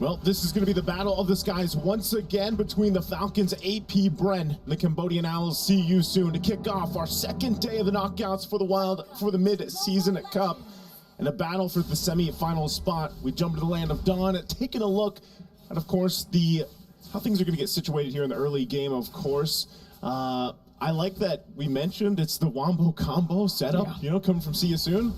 Well, this is going to be the battle of the skies once again between the Falcons' APBREN and the Cambodian Owls. See you soon to kick off our second day of the knockouts for the Wild for the mid-season cup. And a battle for the semi-final spot. We jump into the land of dawn, taking a look at, of course, how things are going to get situated here in the early game, of course. I like that we mentioned it's the Wombo combo setup, you know, coming from See You Soon.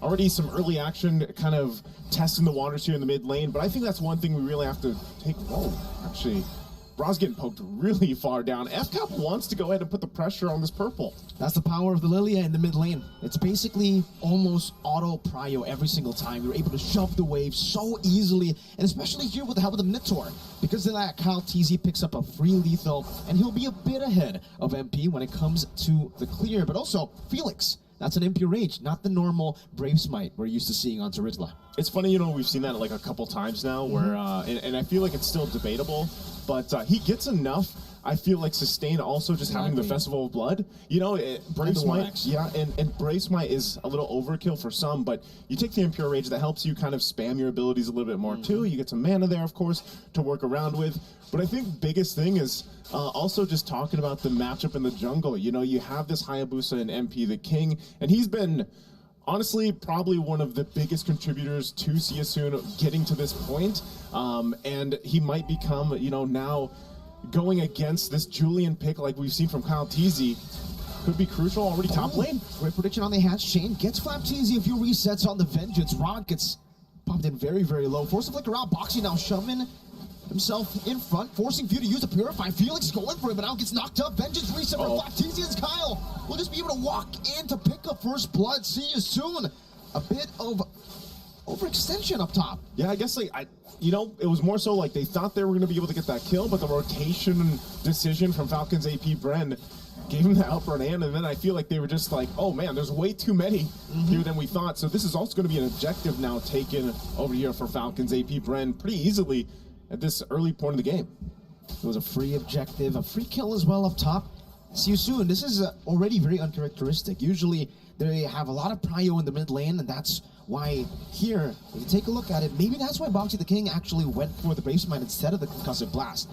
Already some early action kind of testing the waters here in the mid lane, but I think that's one thing we really have to take. Whoa, actually, Bra's getting poked really far down. FCAP wants to go ahead and put the pressure on this purple. That's the power of the Lilia in the mid lane. It's basically almost auto prio every single time. You're able to shove the wave so easily, and especially here with the help of the Minotaur. Because of that, Kyle TZ picks up a free lethal, and he'll be a bit ahead of MP when it comes to the clear. But also, Felix. That's an Impure Rage, not the normal Brave Smite we're used to seeing on Terizla. It's funny, you know, we've seen that like a couple times now, where, and I feel like it's still debatable, but he gets enough, I feel like, sustain also just having the Festival of Blood. You know, Brave Smite, and Brave Smite is a little overkill for some, but you take the Impure Rage, that helps you kind of spam your abilities a little bit more too. You get some mana there, of course, to work around with. But I think biggest thing is also just talking about the matchup in the jungle. You know, you have this Hayabusa and MP the King, and he's been, honestly, probably one of the biggest contributors to See You Soon getting to this point. And he might become, you know, now going against this Julian pick like we've seen from Kyle TZ. Could be crucial already top lane. Great prediction on the hatch chain. Gets Flap TZ a few resets on the Vengeance. Rod gets popped in very, very low. Force to flick around. Boxy now shoving himself in front, forcing Few to use the Purify. Felix going for it, but now gets knocked up. Vengeance reset for Flap TZ as Kyle will just be able to walk in to pick up first blood. See you soon. A bit of overextension up top. Yeah, I guess you know, it was more so like they thought they were going to be able to get that kill, but the rotation decision from Falcons APBREN gave him the upper hand, and then I feel like they were just like, oh man, there's way too many here than we thought. So this is also going to be an objective now taken over here for Falcons APBREN pretty easily at this early point of the game. It was a free objective, a free kill as well up top. See you soon. This is already very uncharacteristic. Usually they have a lot of prio in the mid lane, and that's why here, if you take a look at it, maybe that's why Boxy the King actually went for the Brave Smite instead of the Concussive Blast.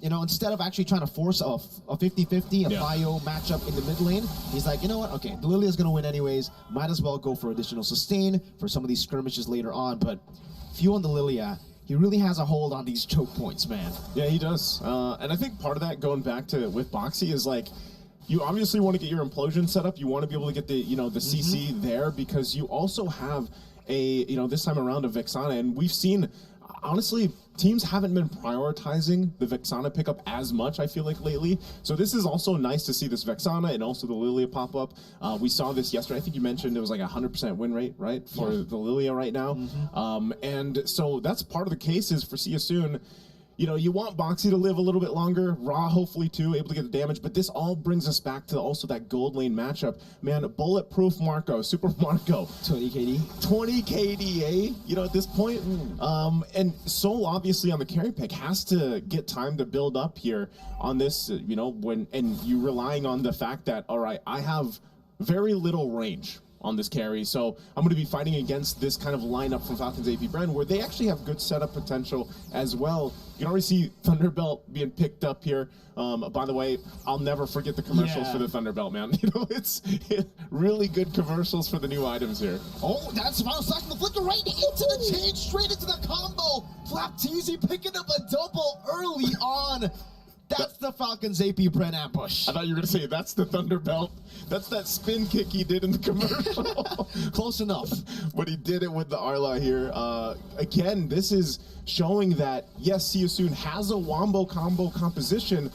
You know, instead of actually trying to force a 50-50, a prio matchup in the mid lane, he's like, you know what, okay, the Lilia's going to win anyways, might as well go for additional sustain for some of these skirmishes later on, but Few on the Lilia, he really has a hold on these choke points, man. Yeah, he does. And I think part of that, going back to with Boxy, is like, you obviously want to get your implosion set up. You want to be able to get the, you know, the CC there, because you also have a, you know, this time around a Vexana, and we've seen, honestly, teams haven't been prioritizing the Vexana pickup as much, I feel like, lately. So this is also nice to see this Vexana and also the Lilia pop up. We saw this yesterday. I think you mentioned it was like a 100% win rate, right, for the Lilia right now. And so that's part of the case is for See You Soon. You know, you want Boxy to live a little bit longer, Ra hopefully too, able to get the damage, but this all brings us back to also that gold lane matchup. Man, bulletproof Marco, Super Marco. 20 KD. 20 KDA, you know, at this point. And Soul, obviously, on the carry pick, has to get time to build up here on this, you know, and you relying on the fact that, all right, I have very little range on this carry, so I'm going to be fighting against this kind of lineup from Falcons APBREN, where they actually have good setup potential as well. You can already see Thunderbelt being picked up here. By the way, I'll never forget the commercials for the Thunderbelt, man. You know, it's really good commercials for the new items here. Oh, that's the final slash from the flicker right into the chain, straight into the combo. Flap TZ picking up a double early on. That's the Falcons APBREN ambush. I thought you were going to say that's the Thunderbelt. That's that spin kick he did in the commercial. Close enough. But he did it with the Arla here. Again, this is showing that, yes, See You Soon has a Wombo combo composition,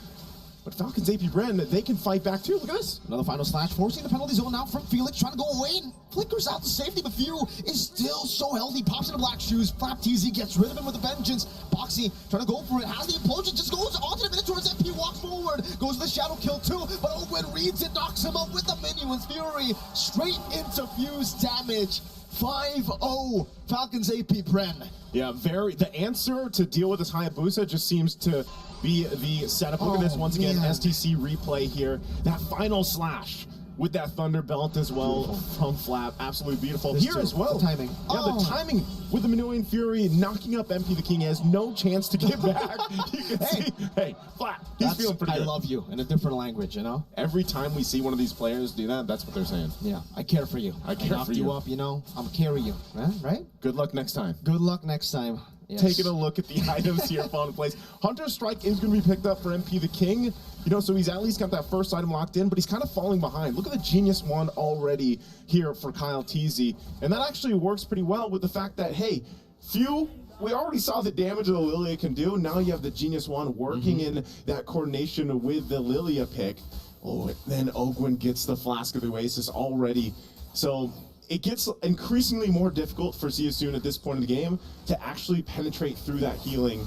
but Falcons APBREN, they can fight back too. Look at this. Another final slash, forcing the penalty zone out from Felix, trying to go away, and flickers out to safety, but Few is still so healthy, pops into black shoes. Flap TZ gets rid of him with a Vengeance. Boxy trying to go for it, has the implosion, just goes onto the Minotaur's MP, walks forward, goes to the Shadow Kill too, but Ogwen reads it, knocks him out with the Minions Fury, straight into Few's damage. 5-0 Falcons APBREN. Yeah, the answer to deal with this Hayabusa just seems to be the setup. Look at this once again, STC replay here. That final slash with that Thunder Belt as well from Flap. Absolutely beautiful. This Here too, as well. the timing. Yeah, the timing with the Minoan Fury knocking up MP the King. He has no chance to get back. You can see, hey, Flap, he's feeling pretty good. I love you in a different language, you know? Every time we see one of these players do that, that's what they're saying. Yeah, I care for you. I care knocked for you. you up, you know? I'm carry you, right? Good luck next time. Good luck next time. Yes. Taking a look at the items here falling in place. Hunter Strike is going to be picked up for MP the King. You know, so he's at least got that first item locked in, but he's kind of falling behind. Look at the Genius Wand already here for Kyle Teasy. And that actually works pretty well with the fact that, hey, we already saw the damage that the Lilia can do. Now you have the Genius Wand working in that coordination with the Lilia pick. Oh, and then Ogwyn gets the Flask of the Oasis already. So it gets increasingly more difficult for Siasoon at this point in the game to actually penetrate through that healing.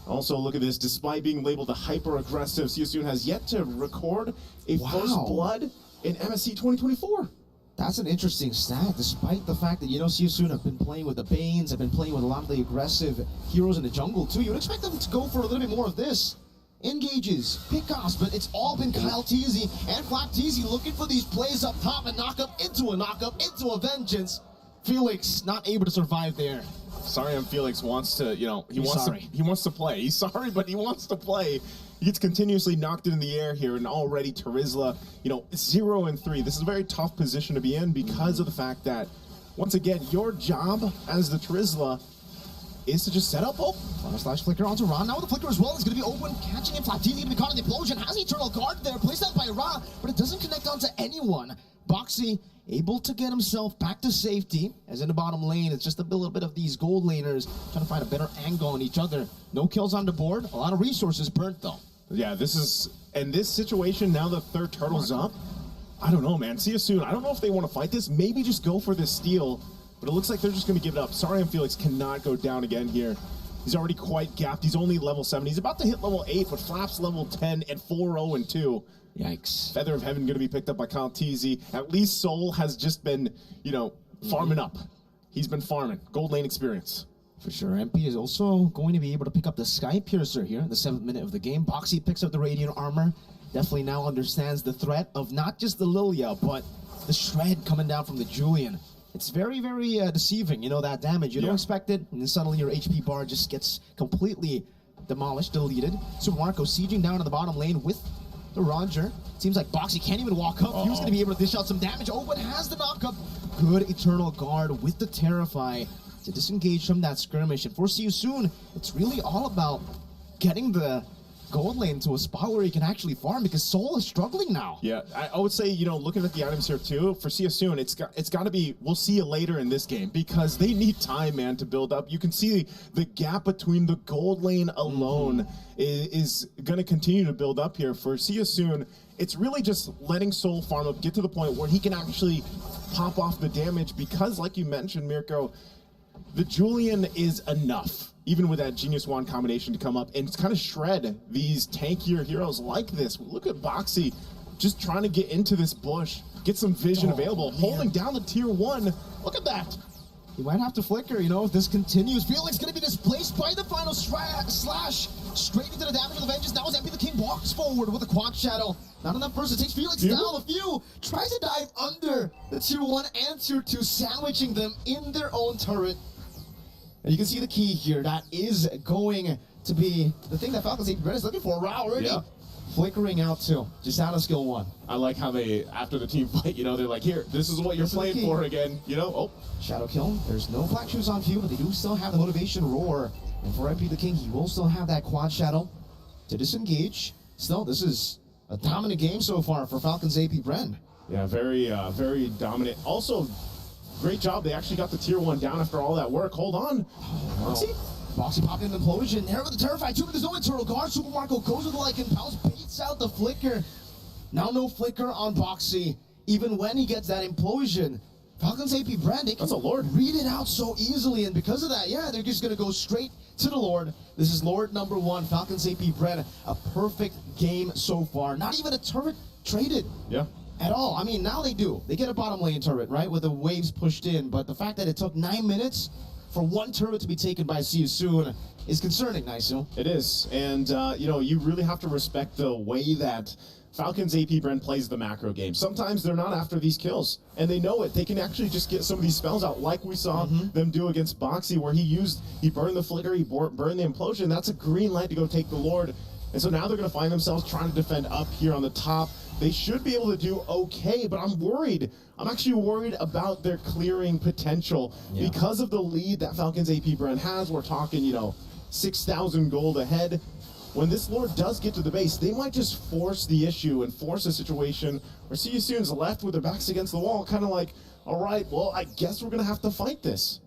Also, look at this. Despite being labeled a hyper-aggressive, Siasoon has yet to record a first blood in MSC 2024. That's an interesting stat, despite the fact that, you know, Siasoon have been playing with the Banes, have been playing with a lot of the aggressive heroes in the jungle, too. You would expect them to go for a little bit more of this. Engages, pickoffs, but it's all been Kyle Teasy and Flap Teasy looking for these plays up top and knock up into a vengeance. Felix not able to survive there. Sorry, Felix wants to, you know, he wants to play. He's sorry, but he wants to play. He gets continuously knocked in the air here, and already Terizla, you know, 0-3. This is a very tough position to be in because of the fact that, once again, your job as the Terizla is to just set up hope. Slash flicker onto Ra. Now with the flicker as well, it's going to be open, catching him. Flap Teasy going to be caught in the implosion. Has Eternal Guard there, placed out by Ra, but it doesn't connect onto anyone. Boxy able to get himself back to safety, as in the bottom lane, it's just a little bit of these gold laners trying to find a better angle on each other. No kills on the board, a lot of resources burnt though. Yeah, this is, and this situation, now the third turtle's up, I don't know, man. Siasoon, I don't know if they want to fight this. Maybe just go for this steal, but it looks like they're just going to give it up. Sorry, Felix cannot go down again here. He's already quite gapped. He's only level 7. He's about to hit level 8, but Flap's level 10 at 4-0-2. Yikes. Feather of Heaven going to be picked up by Kyle Teasy. At least Soul has just been, you know, farming up. He's been farming. Gold lane experience. For sure. MP is also going to be able to pick up the Sky Piercer here in the 7th minute of the game. Boxy picks up the Radiant Armor. Definitely now understands the threat of not just the Lilia, but the Shred coming down from the Julian. It's very, very deceiving, you know, that damage. You don't expect it, and then suddenly your HP bar just gets completely demolished, deleted. So Marco sieging down in the bottom lane with the Roger. Seems like Boxy can't even walk up. He was going to be able to dish out some damage. Oh, but has the knockup. Good Eternal Guard with the Terrify to disengage from that skirmish. And for Siasoon, it's really all about getting the gold lane to a spot where he can actually farm, because Soul is struggling now. Yeah, I would say, you know, looking at the items here too, for Siasoon, it's got to be, we'll see you later in this game, because they need time, man, to build up. You can see the gap between the gold lane alone is going to continue to build up here. For Siasoon, it's really just letting Soul farm up, get to the point where he can actually pop off the damage, because like you mentioned, Mirko, the Julian is enough, even with that Genius Wand combination, to come up and kind of shred these tankier heroes like this. Look at Boxy just trying to get into this bush, get some vision available, holding down the tier 1. Look at that. He might have to flicker, you know, if this continues. Felix going to be displaced by the final slash. Straight into the damage of the Vengeance. Now as MP the King walks forward with a quad shadow. Not enough first. It takes Felix down a few. Tries to dive under the tier 1 and tier 2, sandwiching them in their own turret. And you can see the key here. That is going to be the thing that Falcon's APBREN is looking for. Wow, already flickering out too. Just out of skill 1. I like how they, after the team fight, you know, they're like, here, this is what you're playing for again. You know, Shadow kill. There's no black shoes on Few, but they do still have the motivation roar. And for MP the King, he will still have that quad shadow to disengage. Still, this is a dominant game so far for Falcon's APBREN. Yeah, very dominant. Also, great job. They actually got the tier 1 down after all that work. Hold on. Boxy popped in the implosion. There with the Terrified 2, but there's no Eternal Guard. Super Marco goes with the Lycan Pals, baits out the flicker. Now no flicker on Boxy. Even when he gets that implosion, Falcon's APBREN, they can read it out so easily. And because of that, they're just going to go straight to the Lord. This is Lord number 1, Falcon's APBREN. A perfect game so far. Not even a turret traded. At all. I mean, now they do. They get a bottom lane turret, right, with the waves pushed in. But the fact that it took 9 minutes for one turret to be taken by See You Soon is concerning, Naisu. It is, and you know, you really have to respect the way that Falcon's APBREN plays the macro game. Sometimes they're not after these kills, and they know it. They can actually just get some of these spells out, like we saw them do against Boxy, where he burned the flicker, he burned the implosion. That's a green light to go take the Lord. And so now they're going to find themselves trying to defend up here on the top. They should be able to do okay, but I'm worried. I'm actually worried about their clearing potential because of the lead that Falcon's APBREN has. We're talking, you know, 6,000 gold ahead. When this Lord does get to the base, they might just force the issue and force a situation where See You Soon's left with their backs against the wall, kind of like, all right, well, I guess we're going to have to fight this.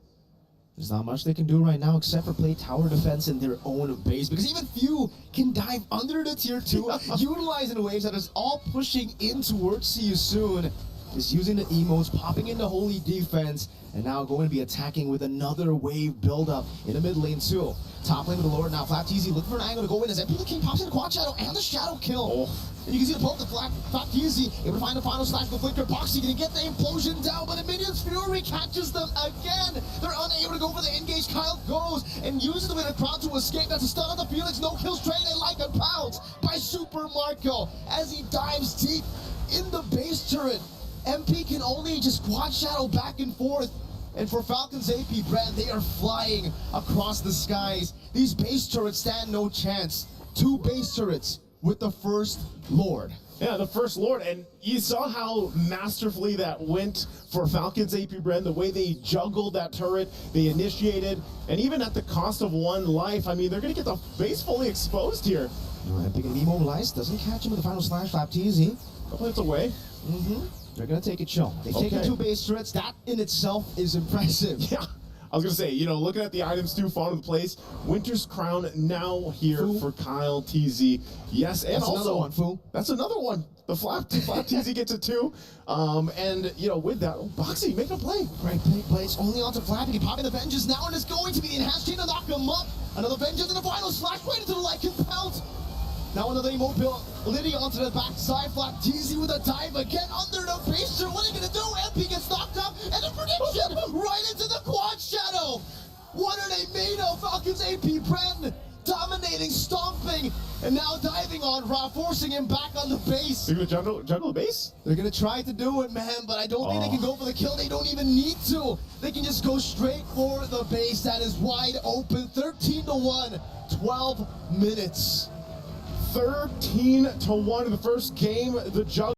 There's not much they can do right now except for play tower defense in their own base, because even few can dive under the tier 2, utilizing waves that is all pushing in towards See You Soon. Is using the emotes, popping into holy defense, and now going to be attacking with another wave buildup in the mid lane too. Top lane with the Lord now. FlatTZ looking for an angle to go in as MP the King pops in the quad shadow and the shadow kill. And you can see the poke, the FlatTZ able to find the final slash with the flicker. Boxy gonna get the implosion down, but the Minion's Fury catches them again. They're unable to go for the engage. Kyle goes and uses the way the crowd to escape. That's a stun on the Felix. No kills traded like a pounce by Super Marco as he dives deep in the base turret. MP can only just quad shadow back and forth. And for Falcon's APBREN, they are flying across the skies. These base turrets stand no chance. 2 base turrets with the first Lord. Yeah, the first Lord, and you saw how masterfully that went for Falcon's APBREN, the way they juggled that turret, they initiated, and even at the cost of 1 life, I mean, they're going to get the base fully exposed here. MP can be mobilized, doesn't catch him with the final slash. FlatTZ. Couple hits away. They're going to take it chill. They've taken 2 base turrets. That in itself is impressive. Yeah, I was going to say, you know, looking at the items too, fall into place. Winter's Crown now here for Kyle TZ. Yes, and That's also another one, Fu. That's another one. The FlatTZ gets it too. And, you know, with that, Boxy, make a play. Great play. It's only onto Flat. He popping the Vengeance now, and it's going to be the enhanced chain to knock him up. Another Vengeance in the final slash right into the Lycan Pounce. Now another immobility onto the backside. FlatTZ with a dive again under the base turret. What are you going to do? MP gets knocked up, and a prediction right into the quad shadow. What are they made of? Falcon's APBREN dominating, stomping, and now diving on Ra, forcing him back on the base. They're going to juggle the base? They're going to try to do it, man, but I don't think they can go for the kill. They don't even need to. They can just go straight for the base. That is wide open. 13-1, 12 minutes. 13-1 in the first game. The juggle.